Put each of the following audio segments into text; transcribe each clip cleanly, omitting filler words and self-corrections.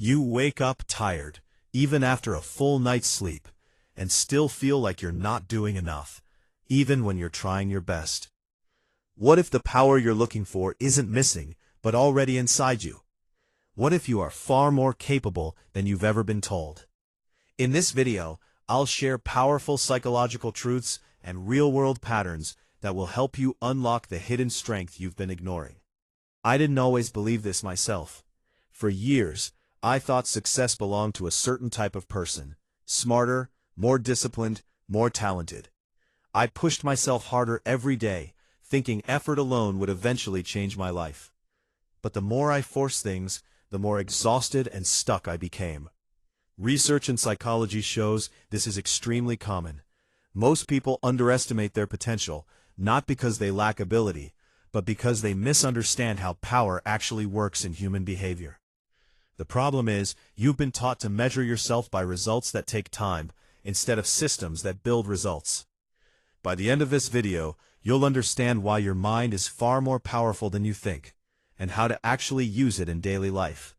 You wake up tired, even after a full night's sleep, and still feel like you're not doing enough, even when you're trying your best. What if the power you're looking for isn't missing, but already inside you? What if you are far more capable than you've ever been told? In this video, I'll share powerful psychological truths and real-world patterns that will help you unlock the hidden strength you've been ignoring. I didn't always believe this myself. For years, I thought success belonged to a certain type of person, smarter, more disciplined, more talented. I pushed myself harder every day, thinking effort alone would eventually change my life. But the more I forced things, the more exhausted and stuck I became. Research in psychology shows this is extremely common. Most people underestimate their potential, not because they lack ability, but because they misunderstand how power actually works in human behavior. The problem is, you've been taught to measure yourself by results that take time, instead of systems that build results. By the end of this video, you'll understand why your mind is far more powerful than you think, and how to actually use it in daily life.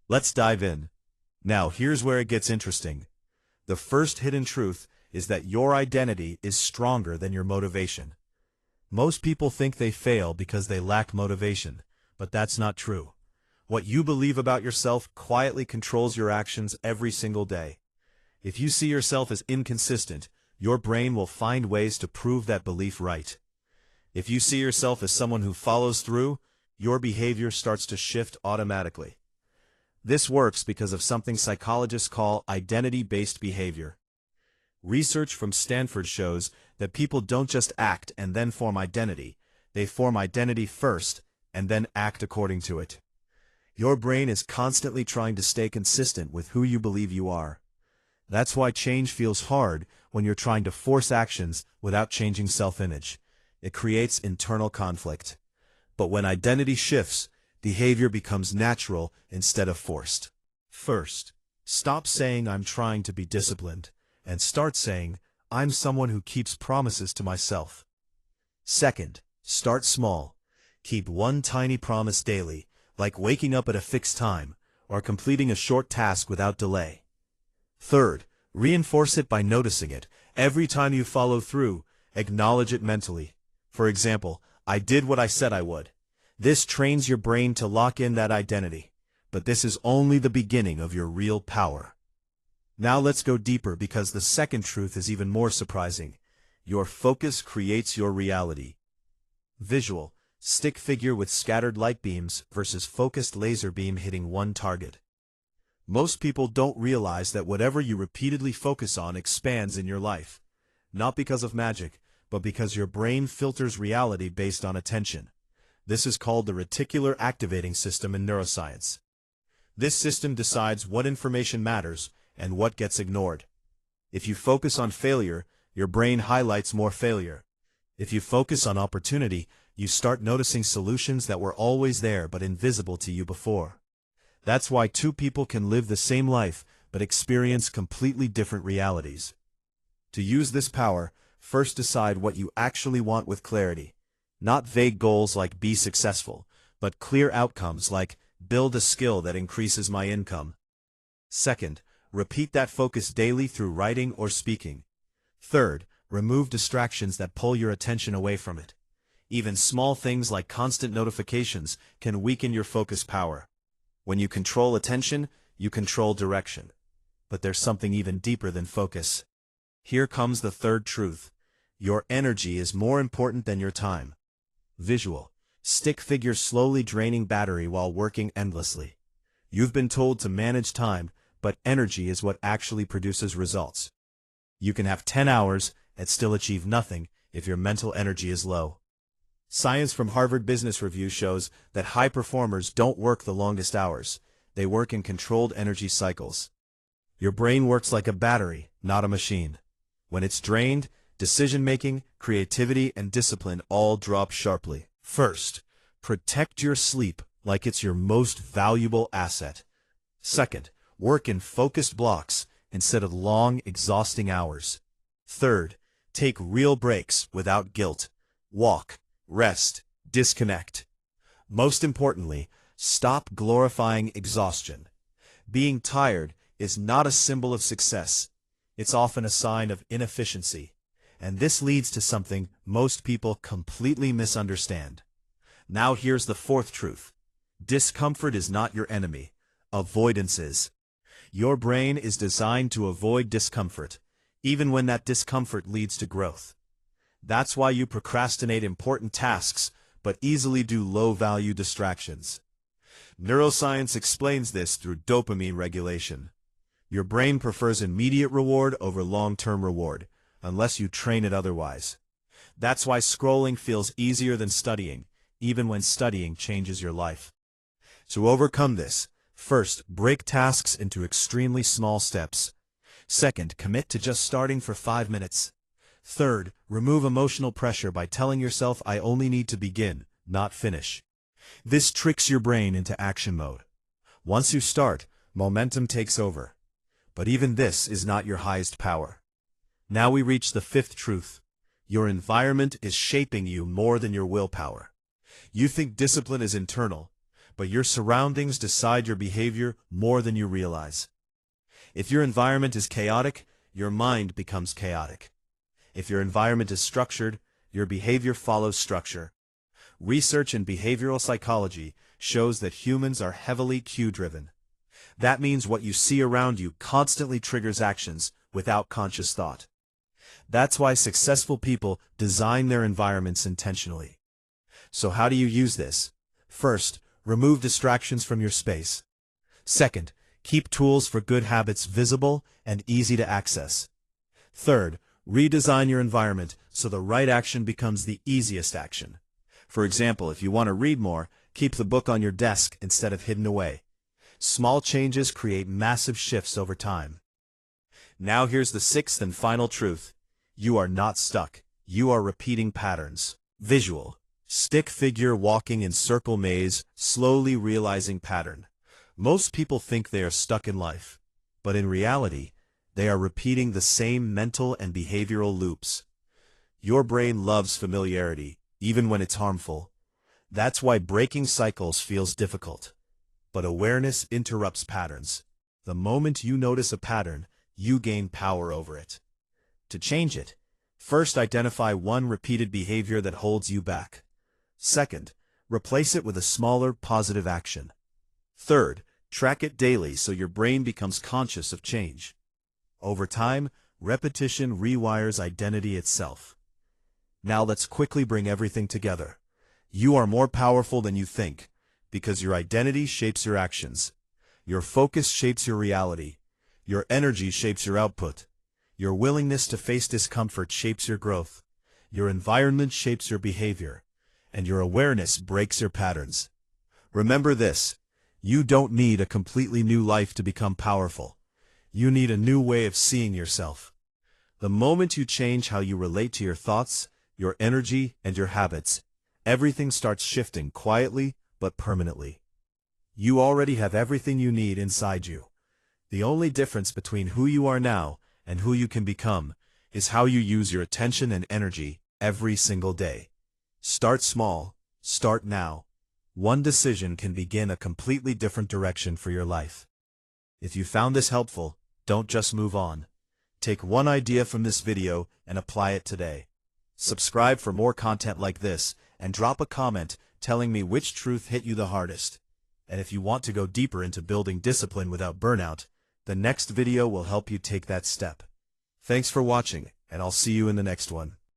Let's dive in. Now, here's where it gets interesting. The first hidden truth is that your identity is stronger than your motivation. Most people think they fail because they lack motivation, but that's not true. What you believe about yourself quietly controls your actions every single day. If you see yourself as inconsistent, your brain will find ways to prove that belief right. If you see yourself as someone who follows through, your behavior starts to shift automatically. This works because of something psychologists call identity-based behavior. Research from Stanford shows that people don't just act and then form identity. They form identity first, and then act according to it. Your brain is constantly trying to stay consistent with who you believe you are. That's why change feels hard when you're trying to force actions without changing self-image. It creates internal conflict. But when identity shifts, behavior becomes natural instead of forced. First, stop saying I'm trying to be disciplined, and start saying I'm someone who keeps promises to myself. Second, start small. Keep one tiny promise daily, like waking up at a fixed time, or completing a short task without delay. Third, reinforce it by noticing it. Every time you follow through, acknowledge it mentally. For example, I did what I said I would. This trains your brain to lock in that identity. But this is only the beginning of your real power. Now let's go deeper because the second truth is even more surprising. Your focus creates your reality. Visual. Stick figure with scattered light beams versus focused laser beam hitting one target. Most people don't realize that whatever you repeatedly focus on expands in your life. Not because of magic, but because your brain filters reality based on attention. This is called the reticular activating system in neuroscience. This system decides what information matters and what gets ignored. If you focus on failure, your brain highlights more failure. If you focus on opportunity, you start noticing solutions that were always there but invisible to you before. That's why two people can live the same life but experience completely different realities. To use this power, first decide what you actually want with clarity. Not vague goals like be successful, but clear outcomes like build a skill that increases my income. Second, repeat that focus daily through writing or speaking. Third, remove distractions that pull your attention away from it. Even small things like constant notifications can weaken your focus power. When you control attention, you control direction. But there's something even deeper than focus. Here comes the third truth. Your energy is more important than your time. Visual. Stick figure slowly draining battery while working endlessly. You've been told to manage time, but energy is what actually produces results. You can have 10 hours and still achieve nothing if your mental energy is low. Science from Harvard Business Review shows that high performers don't work the longest hours. They work in controlled energy cycles. Your brain works like a battery, not a machine. When it's drained, decision-making, creativity, and discipline all drop sharply. First, protect your sleep like it's your most valuable asset. Second, work in focused blocks instead of long, exhausting hours. Third, take real breaks without guilt. Walk, rest, disconnect. Most importantly, stop glorifying exhaustion. Being tired is not a symbol of success. It's often a sign of inefficiency. And this leads to something most people completely misunderstand. Now here's the fourth truth. Discomfort is not your enemy. Avoidance is. Your brain is designed to avoid discomfort, even when that discomfort leads to growth. That's why you procrastinate important tasks, but easily do low-value distractions. Neuroscience explains this through dopamine regulation. Your brain prefers immediate reward over long-term reward, unless you train it otherwise. That's why scrolling feels easier than studying, even when studying changes your life. To overcome this, first, break tasks into extremely small steps. Second, commit to just starting for 5 minutes. Third, remove emotional pressure by telling yourself I only need to begin, not finish. This tricks your brain into action mode. Once you start, momentum takes over. But even this is not your highest power. Now we reach the fifth truth. Your environment is shaping you more than your willpower. You think discipline is internal, but your surroundings decide your behavior more than you realize. If your environment is chaotic, your mind becomes chaotic. If your environment is structured, your behavior follows structure. Research in behavioral psychology shows that humans are heavily cue-driven. That means what you see around you constantly triggers actions without conscious thought. That's why successful people design their environments intentionally. So how do you use this? First, remove distractions from your space. Second, keep tools for good habits visible and easy to access. Third, redesign your environment so the right action becomes the easiest action. For example, if you want to read more, keep the book on your desk instead of hidden away. Small changes create massive shifts over time. Now here's the sixth and final truth. You are not stuck. You are repeating patterns. Visual. Stick figure walking in circle maze, slowly realizing pattern. Most people think they are stuck in life, but in reality, they are repeating the same mental and behavioral loops. Your brain loves familiarity, even when it's harmful. That's why breaking cycles feels difficult. But awareness interrupts patterns. The moment you notice a pattern, you gain power over it. To change it, first identify one repeated behavior that holds you back. Second, replace it with a smaller, positive action. Third, track it daily so your brain becomes conscious of change. Over time, repetition rewires identity itself. Now let's quickly bring everything together. You are more powerful than you think, because your identity shapes your actions. Your focus shapes your reality. Your energy shapes your output. Your willingness to face discomfort shapes your growth. Your environment shapes your behavior. And your awareness breaks your patterns. Remember this, you don't need a completely new life to become powerful. You need a new way of seeing yourself. The moment you change how you relate to your thoughts, your energy, and your habits, everything starts shifting quietly but permanently. You already have everything you need inside you. The only difference between who you are now and who you can become is how you use your attention and energy every single day. Start small, start now. One decision can begin a completely different direction for your life. If you found this helpful, don't just move on. Take one idea from this video and apply it today. Subscribe for more content like this, and drop a comment telling me which truth hit you the hardest. And if you want to go deeper into building discipline without burnout, the next video will help you take that step. Thanks for watching, and I'll see you in the next one.